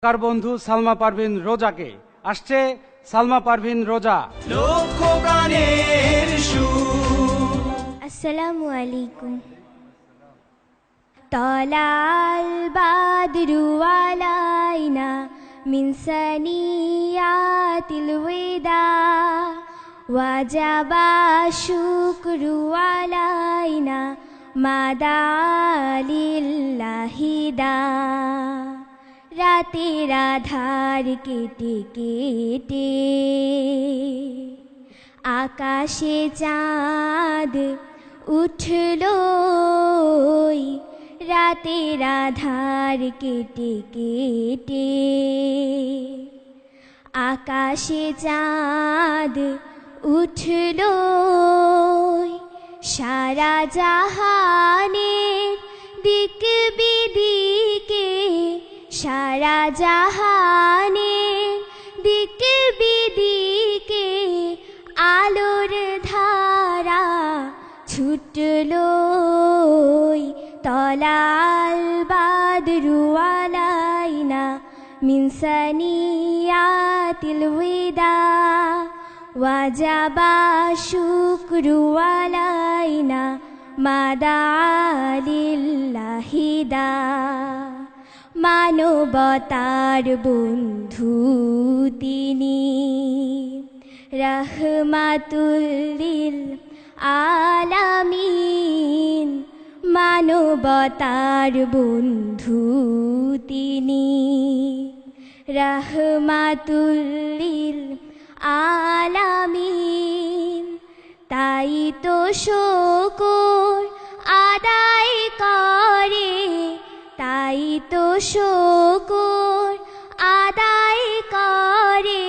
কার বন্ধু সালমা পারভিন রোজাকে আসছে সালমা পারভিন রোজা। লক্ষ প্রাণের সুর। আসসালামু আলাইকুম। طلع البدر علينا من ثنيات الوداع وجب الشكر علينا ما دعا لله داع রাতের আধার কেটে কেটে আকাশে চাঁদ উঠলো, রাতের আধার কেটে কেটে আকাশে চাঁদ উঠলো, সারা জাহানের দিক বিদিকে, সারা জাহানের দিক বিদিকে আলোর ধারা ছুটলো। তলাল বাদরু আলাইনা মিন সানিয়াতিল ওয়াদা ওয়াজাবা শুকরু আলাইনা মাদা লিল্লাহি দা। মানবতার বন্ধু তিনি, রহমাতুল লিল আলামিন। মানবতার বন্ধু তিনি, রহমাতুল লিল আলামিন। তাই তো শুকর আদায় করে, তাই তো শুকর আদায় করে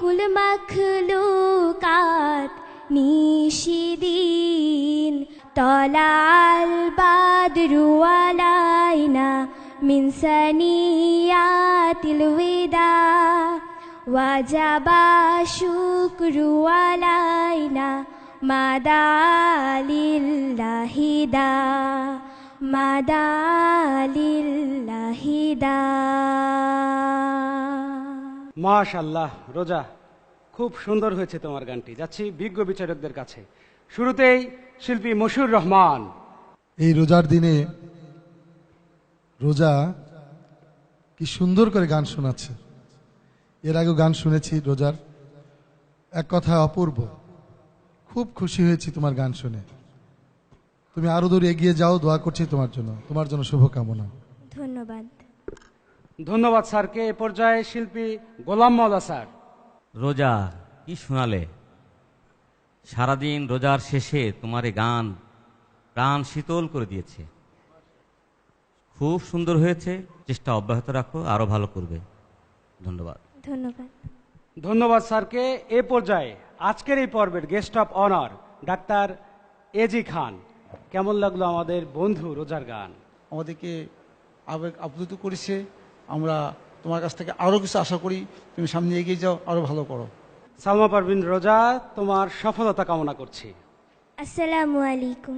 কুল মখলুকাত নিশিদিন। তলাল বাদরু আলাইনা মিন সানিয়াতিল ওয়াদা ওয়াজাবা শুকরু আলাইনা মাদা লিল্লাহি দা মাদা লিল্লাহি দা। মাশাআল্লাহ রোজা, খুব সুন্দর হয়েছে তোমার গানটি। যাচ্ছি বিজ্ঞ বিচারকদের কাছে। শুরুতেই শিল্পী মশিউর রহমান। এই রোজার দিনে রোজা কি সুন্দর করে গান শোনাচ্ছে। এর আগেও গান শুনেছি রোজার, এক কথায় অপূর্ব। খুব খুশি হয়েছি তোমার গান শুনে। তুমি আরো দূর এগিয়ে যাও, দোয়া করছি তোমার জন্য শুভকামনা। ধন্যবাদ। ধন্যবাদ স্যারকে। এ পর্যায়ে শিল্পী গোলাম মাওলা স্যার। রোজা কি শোনালে! সারাদিন রোজার শেষে তোমার এই গান প্রাণ শীতল করে দিয়েছে। খুব সুন্দর হয়েছে, চেষ্টা অব্যাহত রাখো, আরো ভালো করবে। ধন্যবাদ। ধন্যবাদ। ধন্যবাদ স্যারকে। এ পর্যায়ে আজকের এই পর্বের guest of honour doctor AG Khan. কেমন লাগলো আমাদের বন্ধু রোজার গান? আমাদেরকে আবেগ আপ্লুত করেছে। আমরা তোমার কাছ থেকে আরও কিছু আশা করি, তুমি সামনে এগিয়ে যাও, আরও ভালো করো। সালমা পারভিন রোজা, তোমার সফলতা কামনা করছি। আসসালামু আলাইকুম।